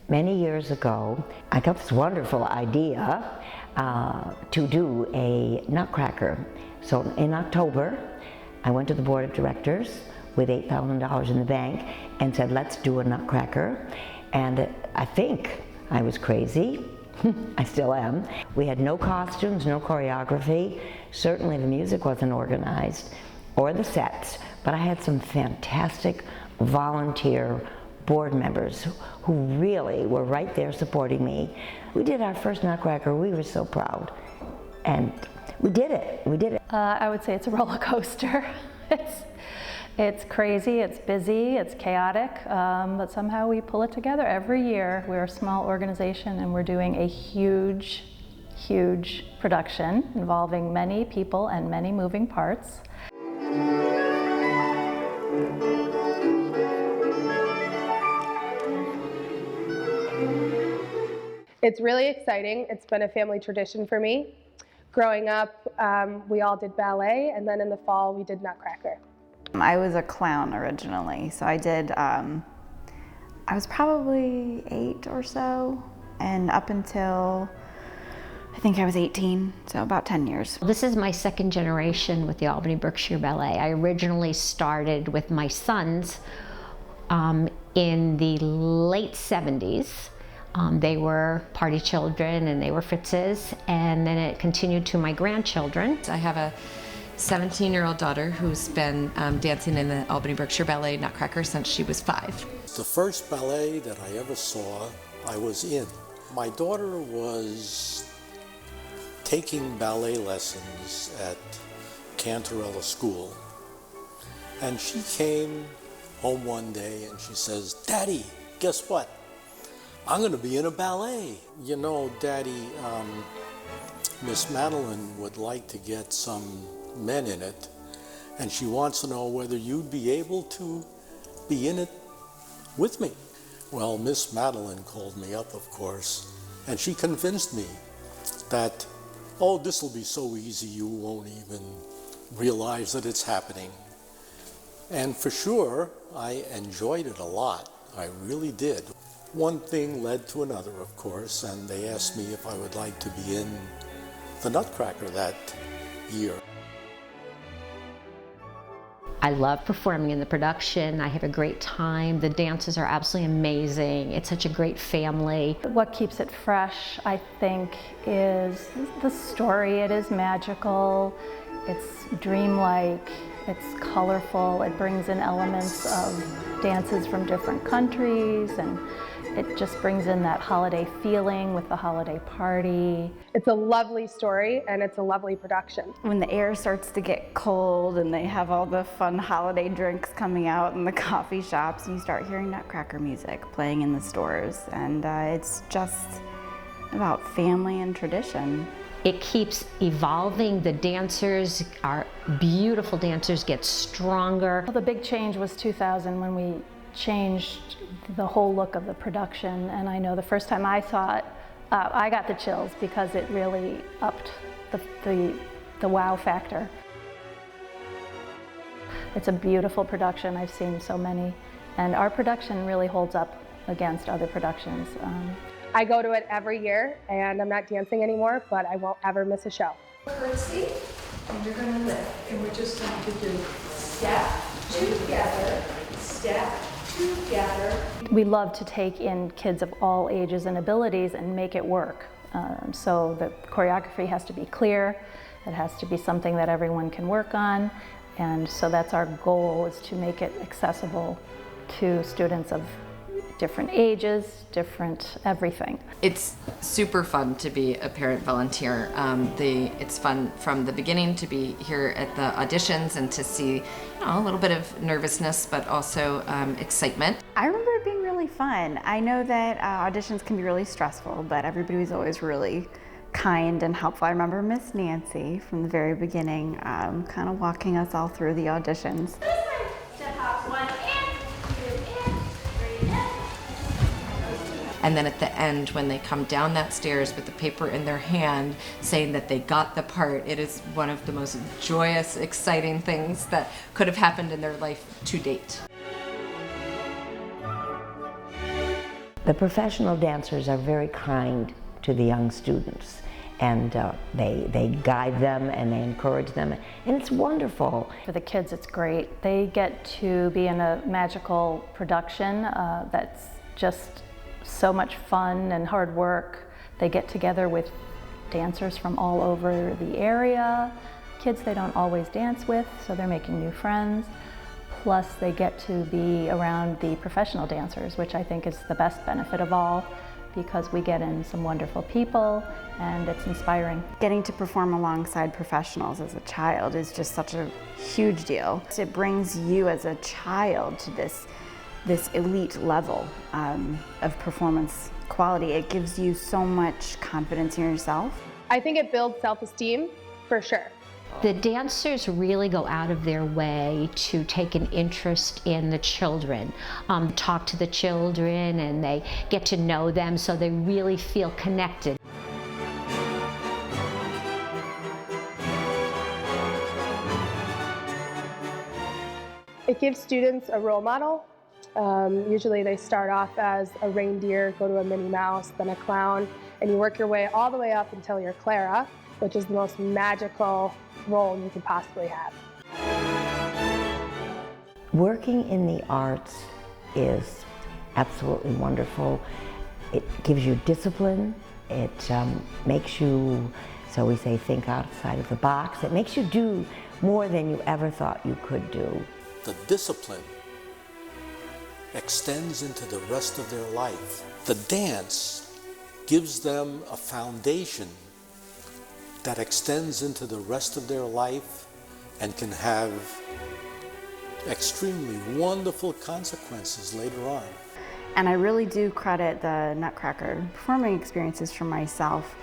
Many years ago, I got this wonderful idea to do a Nutcracker. So in October, I went to the board of directors with $8,000 in the bank and said, let's do a Nutcracker. And I think I was crazy. I still am. We had no costumes, no choreography. Certainly the music wasn't organized, or the sets, but I had some fantastic volunteer board members who really were right there supporting me. We did our first Nutcracker. We were so proud. And we did it. We did it. I would say it's a roller coaster. It's crazy, it's busy, it's chaotic, but somehow we pull it together every year. We're a small organization and we're doing a huge, huge production involving many people and many moving parts. It's really exciting. It's been a family tradition for me. Growing up, we all did ballet, and then in the fall we did Nutcracker. I was a clown originally, so I was probably 8 or so, and up until I think I was 18, so about 10 years. This is my second generation with the Albany Berkshire Ballet. I originally started with my sons in the late 70s. They were party children and they were Fritzes, and then it continued to my grandchildren. I have a 17-year-old daughter who's been dancing in the Albany Berkshire Ballet Nutcracker since she was 5. The first ballet that I ever saw, I was in. My daughter was taking ballet lessons at Cantorella School, and she came home one day and she says, "Daddy, guess what? I'm going to be in a ballet." "You know, Daddy, Miss Madeline would like to get some men in it, and she wants to know whether you'd be able to be in it with me." Well, Miss Madeline called me up, of course, and she convinced me that, oh, this will be so easy you won't even realize that it's happening. And for sure, I enjoyed it a lot. I really did. One thing led to another, of course, and they asked me if I would like to be in the Nutcracker that year. I love performing in the production. I have a great time. The dances are absolutely amazing. It's such a great family. What keeps it fresh, I think, is the story. It is magical, it's dreamlike, it's colorful, it brings in elements of dances from different countries, and it just brings in that holiday feeling with the holiday party. It's a lovely story and it's a lovely production. When the air starts to get cold and they have all the fun holiday drinks coming out in the coffee shops, and you start hearing Nutcracker music playing in the stores, and it's just about family and tradition. It keeps evolving. The dancers, our beautiful dancers, get stronger. Well, the big change was 2000 when we changed the whole look of the production, and I know the first time I saw it, I got the chills because it really upped the wow factor. It's a beautiful production. I've seen so many, and our production really holds up against other productions. I go to it every year, and I'm not dancing anymore, but I won't ever miss a show. Curtsy, and you're going to lift, and we're just going to do step together, step together. We love to take in kids of all ages and abilities and make it work. So the choreography has to be clear, it has to be something that everyone can work on, and so that's our goal, is to make it accessible to students of different ages, different everything. It's super fun to be a parent volunteer. It's fun from the beginning to be here at the auditions and to see a little bit of nervousness, but also excitement. I remember it being really fun. I know that auditions can be really stressful, but everybody was always really kind and helpful. I remember Miss Nancy from the very beginning kind of walking us all through the auditions. And then at the end, when they come down that stairs with the paper in their hand saying that they got the part, it is one of the most joyous, exciting things that could have happened in their life to date. The professional dancers are very kind to the young students, and they guide them and they encourage them, and it's wonderful. For the kids, it's great. They get to be in a magical production that's just so much fun and hard work. They get together with dancers from all over the area, kids they don't always dance with, so they're making new friends. Plus they get to be around the professional dancers, which I think is the best benefit of all, because we get in some wonderful people and it's inspiring. Getting to perform alongside professionals as a child is just such a huge deal. It brings you as a child to this elite level of performance quality. It gives you so much confidence in yourself. I think it builds self-esteem, for sure. The dancers really go out of their way to take an interest in the children, talk to the children, and they get to know them, so they really feel connected. It gives students a role model. Usually they start off as a reindeer, go to a Minnie Mouse, then a clown, and you work your way all the way up until you're Clara, which is the most magical role you could possibly have. Working in the arts is absolutely wonderful. It gives you discipline. It makes you, so we say, think outside of the box. It makes you do more than you ever thought you could do. The discipline extends into the rest of their life. The dance gives them a foundation that extends into the rest of their life and can have extremely wonderful consequences later on. And I really do credit the Nutcracker performing experiences for myself,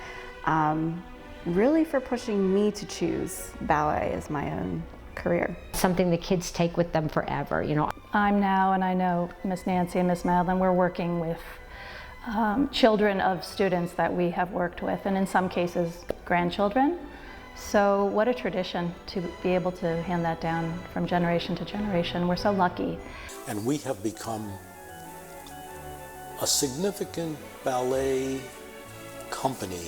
really for pushing me to choose ballet as my own career. Something the kids take with them forever, you know. I'm now, and I know Miss Nancy and Miss Madeline, we're working with children of students that we have worked with, and in some cases, grandchildren. So what a tradition to be able to hand that down from generation to generation. We're so lucky. And we have become a significant ballet company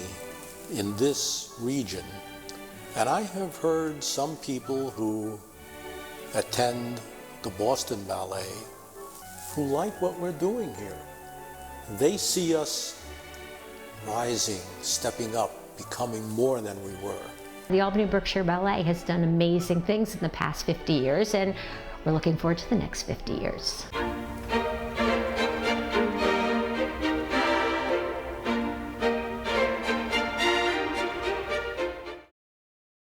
in this region. And I have heard some people who attend the Boston Ballet who like what we're doing here. They see us rising, stepping up, becoming more than we were. The Albany Berkshire Ballet has done amazing things in the past 50 years, and we're looking forward to the next 50 years.